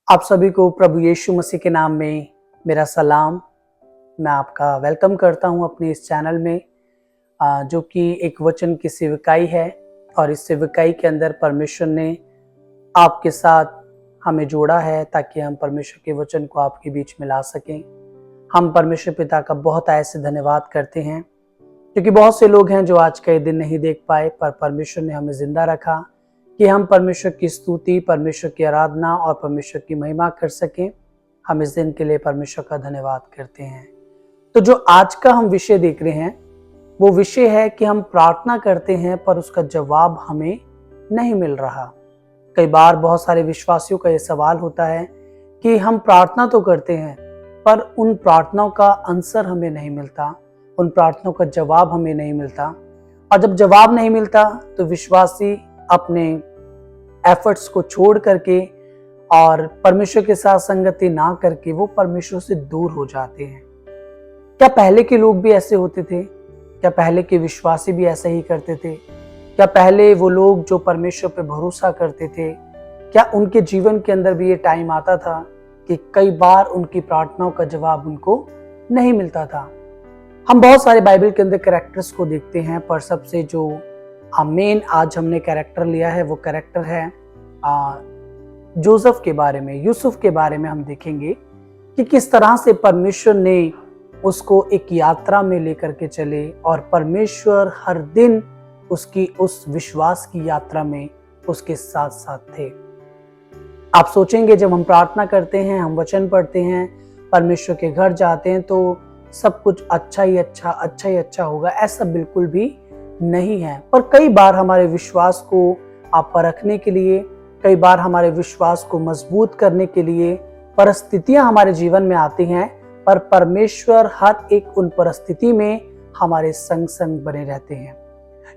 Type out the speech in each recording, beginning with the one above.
आप सभी को प्रभु यीशु मसीह के नाम में मेरा सलाम। मैं आपका वेलकम करता हूं अपने इस चैनल में, जो कि एक वचन की सेवकाई है। और इस सेवकाई के अंदर परमेश्वर ने आपके साथ हमें जोड़ा है ताकि हम परमेश्वर के वचन को आपके बीच में ला सकें। हम परमेश्वर पिता का बहुत ऐसे धन्यवाद करते हैं क्योंकि बहुत से लोग हैं जो आज का ये दिन नहीं देख पाए, पर परमेश्वर ने हमें जिंदा रखा कि हम परमेश्वर की स्तुति, परमेश्वर की आराधना और परमेश्वर की महिमा कर सकें। हम इस दिन के लिए परमेश्वर का धन्यवाद करते हैं। तो जो आज का हम विषय देख रहे हैं वो विषय है कि हम प्रार्थना करते हैं पर उसका जवाब हमें नहीं मिल रहा। कई बार बहुत सारे विश्वासियों का ये सवाल होता है कि हम प्रार्थना तो करते हैं पर उन प्रार्थनाओं का आंसर हमें नहीं मिलता, उन प्रार्थनाओं का जवाब हमें नहीं मिलता। और जब जवाब नहीं मिलता तो विश्वासी अपने एफर्ट्स को छोड़ करके और परमेश्वर के साथ संगति ना करके वो परमेश्वर से दूर हो जाते हैं। क्या पहले के लोग भी ऐसे होते थे? क्या पहले के विश्वासी भी ऐसा ही करते थे? क्या पहले वो लोग जो परमेश्वर पे भरोसा करते थे, क्या उनके जीवन के अंदर भी ये टाइम आता था कि कई बार उनकी प्रार्थनाओं का जवाब उनको नहीं मिलता था? हम बहुत सारे बाइबल के अंदर कैरेक्टर्स को देखते हैं, पर सबसे जो मेन आज हमने कैरेक्टर लिया है वो कैरेक्टर है जोसेफ के बारे में, यूसुफ के बारे में। हम देखेंगे कि किस तरह से परमेश्वर ने उसको एक यात्रा में लेकर के चले और परमेश्वर हर दिन उसकी उस विश्वास की यात्रा में उसके साथ साथ थे। आप सोचेंगे जब हम प्रार्थना करते हैं, हम वचन पढ़ते हैं, परमेश्वर के घर जाते हैं तो सब कुछ अच्छा ही अच्छा होगा। ऐसा बिल्कुल भी नहीं है। पर कई बार हमारे विश्वास को आप परखने के लिए, कई बार हमारे विश्वास को मजबूत करने के लिए परिस्थितियां हमारे जीवन में आती हैं, पर परमेश्वर हर एक उन परिस्थिति में हमारे संग संग बने रहते हैं।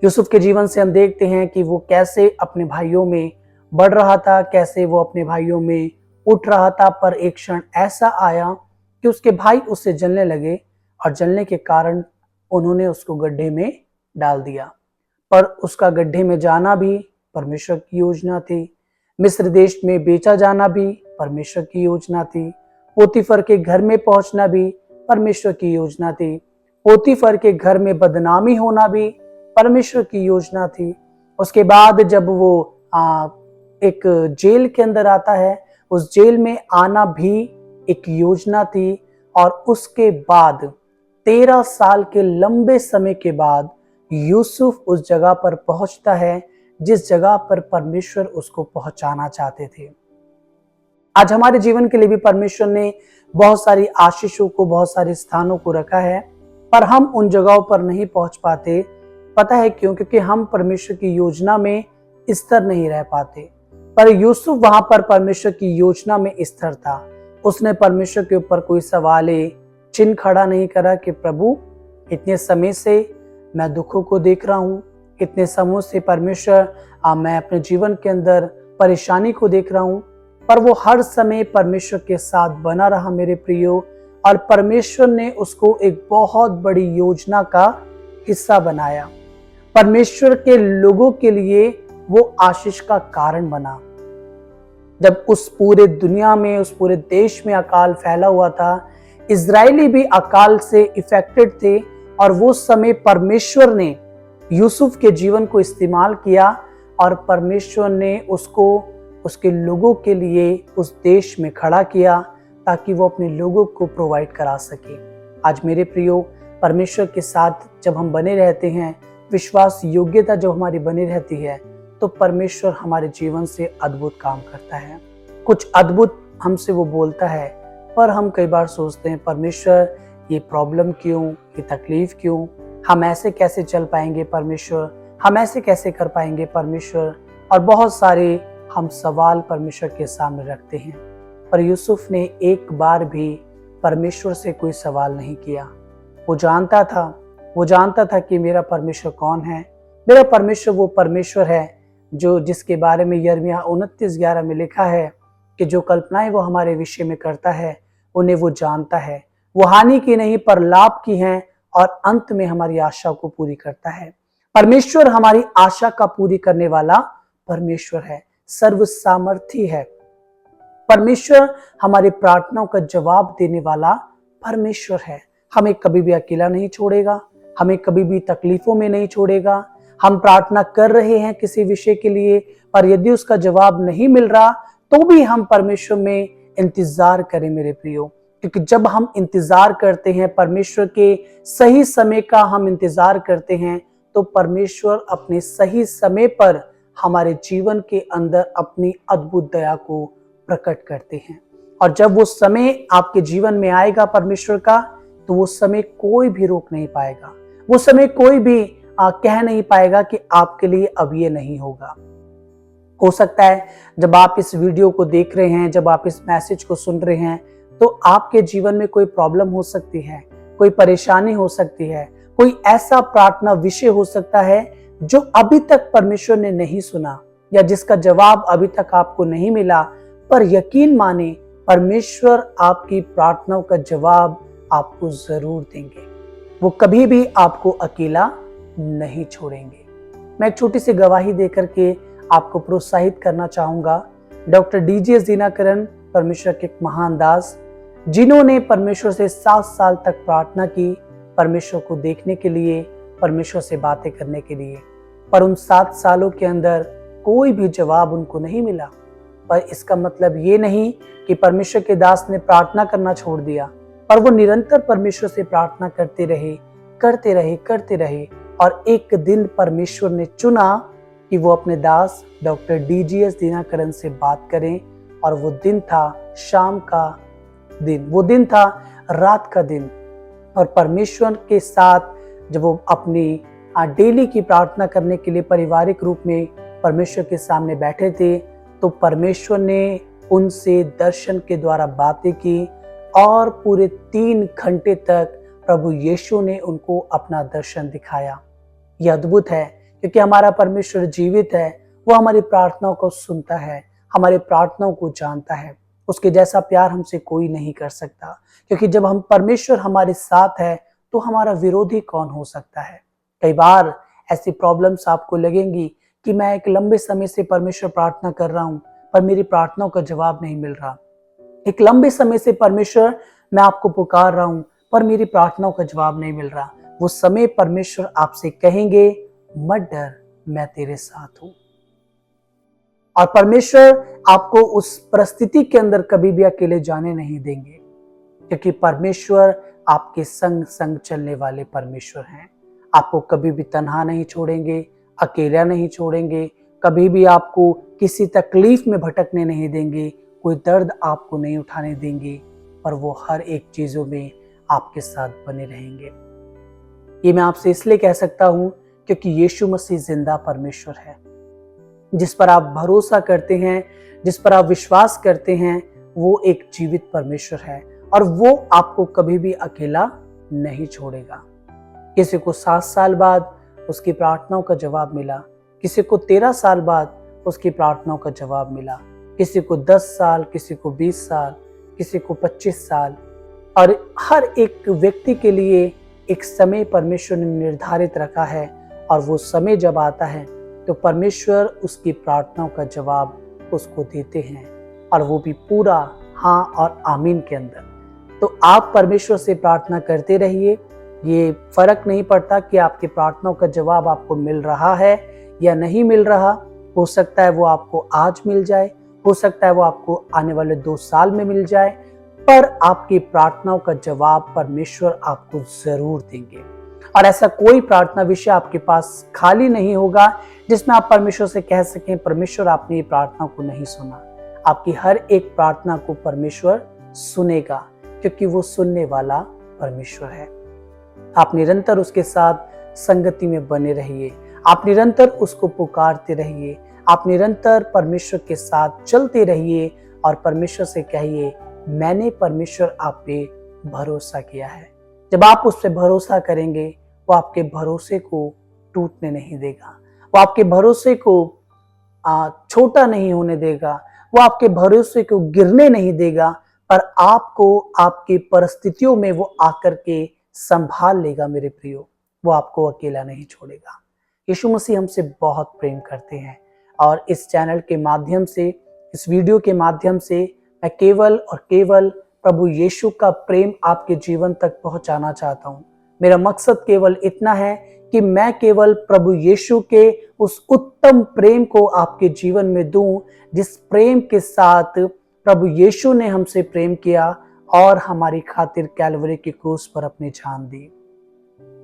यूसुफ के जीवन से हम देखते हैं कि वो कैसे अपने भाइयों में बढ़ रहा था, कैसे वो अपने भाइयों में उठ रहा था, पर एक क्षण ऐसा आया कि उसके भाई उससे जलने लगे और जलने के कारण उन्होंने उसको गड्ढे में डाल दिया। पर उसका गड्ढे में जाना भी परमेश्वर की योजना थी, मिस्र देश में बेचा जाना भी परमेश्वर की योजना थी, पोतीफर के घर में पहुंचना भी परमेश्वर की योजना थी, पोतीफर के घर में बदनामी होना भी परमेश्वर की योजना थी। उसके बाद जब वो एक जेल के अंदर आता है, उस जेल में आना भी एक योजना थी। और उसके बाद 13 साल के लंबे समय के बाद यूसुफ उस जगह पर पहुंचता है जिस जगह पर परमेश्वर उसको पहुंचाना चाहते थे। आज हमारे जीवन के लिए भी परमेश्वर ने बहुत सारी आशीषों को, बहुत सारे स्थानों को रखा है, पर हम उन जगहों पर नहीं पहुंच पाते। पता है क्यों? क्योंकि हम परमेश्वर की योजना में स्थिर नहीं रह पाते। पर यूसुफ वहां पर परमेश्वर की योजना में स्थिर था। उसने परमेश्वर के ऊपर कोई सवाल चिन्ह खड़ा नहीं करा कि प्रभु, इतने समय से मैं दुखों को देख रहा हूँ, इतने समय से परमेश्वर मैं अपने जीवन के अंदर परेशानी को देख रहा हूँ, पर वो हर समय परमेश्वर के साथ बना रहा मेरे प्रियो। और परमेश्वर ने उसको एक बहुत बड़ी योजना का हिस्सा बनाया। परमेश्वर के लोगों के लिए वो आशीष का कारण बना। जब उस पूरे दुनिया में, उस पूरे देश में अकाल फैला हुआ था, इजरायली भी अकाल से इफेक्टेड थे, और वो समय परमेश्वर ने यूसुफ के जीवन को इस्तेमाल किया और परमेश्वर ने उसको उसके लोगों के लिए उस देश में खड़ा किया ताकि वो अपने लोगों को प्रोवाइड करा सके। आज मेरे प्रियो, परमेश्वर के साथ जब हम बने रहते हैं, विश्वास योग्यता जब हमारी बनी रहती है, तो परमेश्वर हमारे जीवन से अद्भुत काम करता है। कुछ अद्भुत हमसे वो बोलता है, पर हम कई बार सोचते हैं परमेश्वर ये प्रॉब्लम क्यों, ये तकलीफ क्यों, हम ऐसे कैसे चल पाएंगे परमेश्वर, हम ऐसे कैसे कर पाएंगे परमेश्वर, और बहुत सारे हम सवाल परमेश्वर के सामने रखते हैं। पर यूसुफ ने एक बार भी परमेश्वर से कोई सवाल नहीं किया। वो जानता था कि मेरा परमेश्वर कौन है। मेरा परमेश्वर वो परमेश्वर है जो जिसके बारे में यिर्मयाह 29:11 में लिखा है कि जो कल्पनाएं वो हमारे विषय में करता है उन्हें वो जानता है, वो हानि की नहीं पर लाभ की हैं, और अंत में हमारी आशा को पूरी करता है। परमेश्वर हमारी आशा का पूरी करने वाला परमेश्वर है, सर्व सामर्थी है। परमेश्वर हमारी प्रार्थनाओं का जवाब देने वाला परमेश्वर है। हमें कभी भी अकेला नहीं छोड़ेगा, हमें कभी भी तकलीफों में नहीं छोड़ेगा। हम प्रार्थना कर रहे हैं किसी विषय के लिए, पर यदि उसका जवाब नहीं मिल रहा तो भी हम परमेश्वर में इंतजार करें मेरे प्रियो, क्योंकि जब हम इंतजार करते हैं, परमेश्वर के सही समय का हम इंतजार करते हैं, तो परमेश्वर अपने सही समय पर हमारे जीवन के अंदर अपनी अद्भुत दया को प्रकट करते हैं। और जब वो समय आपके जीवन में आएगा परमेश्वर का, तो वो समय कोई भी रोक नहीं पाएगा। वो समय कोई भी कह नहीं पाएगा कि आपके लिए अब ये नहीं होगा। हो सकता है जब आप इस वीडियो को देख रहे हैं, जब आप इस मैसेज को सुन रहे हैं, तो आपके जीवन में कोई प्रॉब्लम हो सकती है, कोई परेशानी हो सकती है, कोई ऐसा प्रार्थना विषय हो सकता है जो अभी तक परमेश्वर ने नहीं सुना या जिसका जवाब अभी तक आपको नहीं मिला। पर यकीन माने, परमेश्वर आपकी प्रार्थनाओं का जवाब आपको जरूर देंगे। वो कभी भी आपको अकेला नहीं छोड़ेंगे। मैं एक छोटी सी गवाही देकर के आपको प्रोत्साहित करना चाहूंगा। डॉक्टर डीजीएस दीनाकरण परमेश्वर के एक महान दास, जिन्होंने परमेश्वर से 7 साल तक प्रार्थना की, परमेश्वर को देखने के लिए, परमेश्वर से बातें करने के लिए, पर उन 7 सालों के अंदर कोई भी जवाब उनको नहीं मिला। पर इसका मतलब ये नहीं कि परमेश्वर के दास ने प्रार्थना करना छोड़ दिया, पर वो निरंतर परमेश्वर से प्रार्थना करते रहे और एक दिन परमेश्वर ने चुना कि वो अपने दास डॉक्टर डीजीएस दीनाकरण से बात करें। और वो दिन था शाम का दिन, वो दिन था रात का दिन। और परमेश्वर के साथ जब वो अपनी डेली की प्रार्थना करने के लिए पारिवारिक रूप में परमेश्वर के सामने बैठे थे, तो परमेश्वर ने उनसे दर्शन के द्वारा बातें की और पूरे 3 घंटे तक प्रभु यीशु ने उनको अपना दर्शन दिखाया। यह अद्भुत है, क्योंकि हमारा परमेश्वर जीवित है। वो हमारी प्रार्थनाओं को सुनता है, हमारी प्रार्थनाओं को जानता है। उसके जैसा प्यार हमसे कोई नहीं कर सकता, क्योंकि जब हम परमेश्वर हमारे साथ है तो हमारा विरोधी कौन हो सकता है। कई बार ऐसी प्रॉब्लम्स आपको लगेंगी कि मैं एक लंबे समय से परमेश्वर प्रार्थना कर रहा हूँ, पर मेरी प्रार्थनाओं का जवाब नहीं मिल रहा। एक लंबे समय से परमेश्वर मैं आपको पुकार रहा हूँ, पर मेरी प्रार्थनाओं का जवाब नहीं मिल रहा। वो समय परमेश्वर आपसे कहेंगे, मत डर, मैं तेरे साथ हूं। और परमेश्वर आपको उस परिस्थिति के अंदर कभी भी अकेले जाने नहीं देंगे, क्योंकि परमेश्वर आपके संग संग चलने वाले परमेश्वर हैं। आपको कभी भी तन्हा नहीं छोड़ेंगे, अकेला नहीं छोड़ेंगे, कभी भी आपको किसी तकलीफ में भटकने नहीं देंगे, कोई दर्द आपको नहीं उठाने देंगे, पर वो हर एक चीजों में आपके साथ बने रहेंगे। ये मैं आपसे इसलिए कह सकता हूं क्योंकि यीशु मसीह जिंदा परमेश्वर है। जिस पर आप भरोसा करते हैं, जिस पर आप विश्वास करते हैं, वो एक जीवित परमेश्वर है और वो आपको कभी भी अकेला नहीं छोड़ेगा। किसी को 7 साल बाद उसकी प्रार्थनाओं का जवाब मिला, किसी को 13 साल बाद उसकी प्रार्थनाओं का जवाब मिला, किसी को 10 साल, किसी को 20 साल, किसी को 25 साल। और हर एक व्यक्ति के लिए एक समय परमेश्वर ने निर्धारित रखा है, और वो समय जब आता है तो परमेश्वर उसकी प्रार्थनाओं का जवाब उसको देते हैं, और वो भी पूरा हाँ और आमीन के अंदर। तो आप परमेश्वर से प्रार्थना करते रहिए। ये फर्क नहीं पड़ता कि आपकी प्रार्थनाओं का जवाब आपको मिल रहा है या नहीं मिल रहा। हो सकता है वो आपको आज मिल जाए, हो सकता है वो आपको आने वाले 2 साल में मिल जाए, पर आपकी प्रार्थनाओं का जवाब परमेश्वर आपको जरूर देंगे। और ऐसा कोई प्रार्थना विषय आपके पास खाली नहीं होगा जिसमें आप परमेश्वर से कह सकें, परमेश्वर आपने ये प्रार्थना को नहीं सुना। आपकी हर एक प्रार्थना को परमेश्वर सुनेगा, क्योंकि वो सुनने वाला परमेश्वर है। आप निरंतर उसके साथ संगति में बने रहिए, आप निरंतर उसको पुकारते रहिए, आप निरंतर परमेश्वर के साथ चलते रहिए और परमेश्वर से कहिए, मैंने परमेश्वर आप पे भरोसा किया है। जब आप उस पे भरोसा करेंगे, वो आपके भरोसे को टूटने नहीं देगा, वो आपके भरोसे को छोटा नहीं होने देगा, वो आपके भरोसे को गिरने नहीं देगा, पर आपको आपकी परिस्थितियों में वो आकर के संभाल लेगा मेरे प्रियो। वो आपको अकेला नहीं छोड़ेगा। यीशु मसीह हमसे बहुत प्रेम करते हैं, और इस चैनल के माध्यम से, इस वीडियो के माध्यम से मैं केवल और केवल प्रभु यीशु का प्रेम आपके जीवन तक पहुंचाना चाहता हूं। मेरा मकसद केवल इतना है कि मैं केवल प्रभु यीशु के उस उत्तम प्रेम को आपके जीवन में दूं, जिस प्रेम के साथ प्रभु यीशु ने हमसे प्रेम किया और हमारी खातिर कैलवरी की क्रूस पर अपनी जान दी।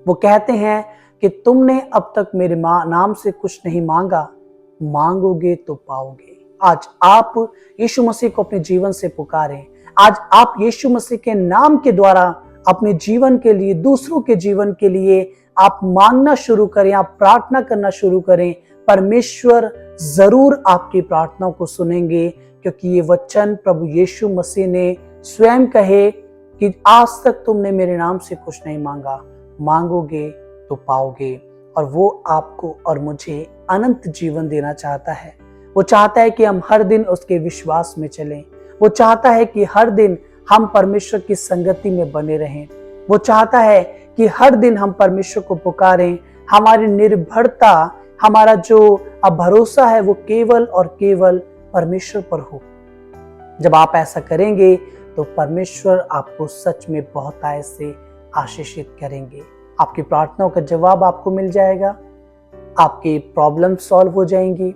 वो कहते हैं कि तुमने अब तक मेरे नाम से कुछ नहीं मांगा, मांगोगे तो पाओगे। आज आप यीशु मसीह को अपने जीवन से पुकारें। आज आप यीशु मसीह के नाम के द्वारा अपने जीवन के लिए, दूसरों के जीवन के लिए आप मांगना शुरू करें, आप प्रार्थना करना शुरू करें। परमेश्वर जरूर आपकी प्रार्थनाओं को सुनेंगे, क्योंकि ये वचन प्रभु यीशु मसीह ने स्वयं कहे कि आज तक तुमने मेरे नाम से कुछ नहीं मांगा, मांगोगे तो पाओगे। और वो आपको और मुझे अनंत जीवन देना चाहता है। वो चाहता है कि हम हर दिन उसके विश्वास में चलें। वो चाहता है कि हर दिन हम परमेश्वर की संगति में बने रहें। वो चाहता है कि हर दिन हम परमेश्वर को पुकारें। हमारी निर्भरता, हमारा जो भरोसा है वो केवल और केवल परमेश्वर पर हो। जब आप ऐसा करेंगे तो परमेश्वर आपको सच में बहुतायत से आशीषित करेंगे। आपकी प्रार्थनाओं का जवाब आपको मिल जाएगा, आपकी प्रॉब्लम सॉल्व हो जाएंगी,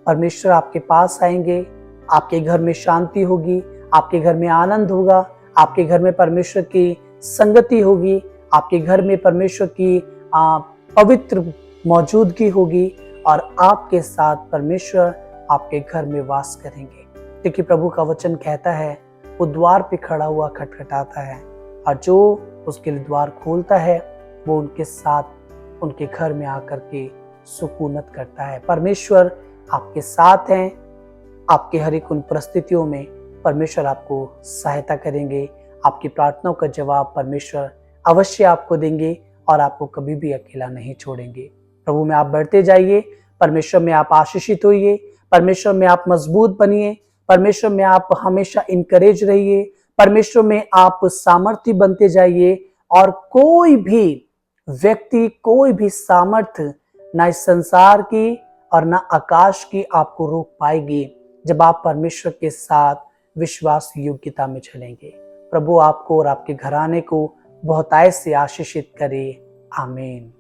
परमेश्वर आपके पास आएंगे, आपके घर में शांति होगी, आपके घर में आनंद होगा, आपके घर में परमेश्वर की संगति होगी, आपके घर में परमेश्वर की पवित्र मौजूदगी होगी और आपके साथ परमेश्वर आपके घर में वास करेंगे। क्योंकि प्रभु का वचन कहता है वो द्वार पे खड़ा हुआ खटखटाता है और जो उसके लिए द्वार खोलता है वो उनके साथ उनके घर में आकर के सुकूनत करता है। परमेश्वर आपके साथ हैं। आपके हर एक उन परिस्थितियों में परमेश्वर आपको सहायता करेंगे। आपकी प्रार्थनाओं का जवाब परमेश्वर अवश्य आपको देंगे और आपको कभी भी अकेला नहीं छोड़ेंगे। प्रभु में आप बढ़ते जाइए, परमेश्वर में आप आशीषित होइए, परमेश्वर में आप मजबूत बनिए, परमेश्वर में आप हमेशा इनकरेज रहिए, परमेश्वर में आप सामर्थ्य बनते जाइए और कोई भी व्यक्ति, कोई भी सामर्थ्य ना इस संसार की और ना आकाश की आपको रोक पाएगी जब आप परमेश्वर के साथ विश्वास योग्यता में चलेंगे। प्रभु आपको और आपके घराने को बहुतायत से आशीषित करे। आमीन।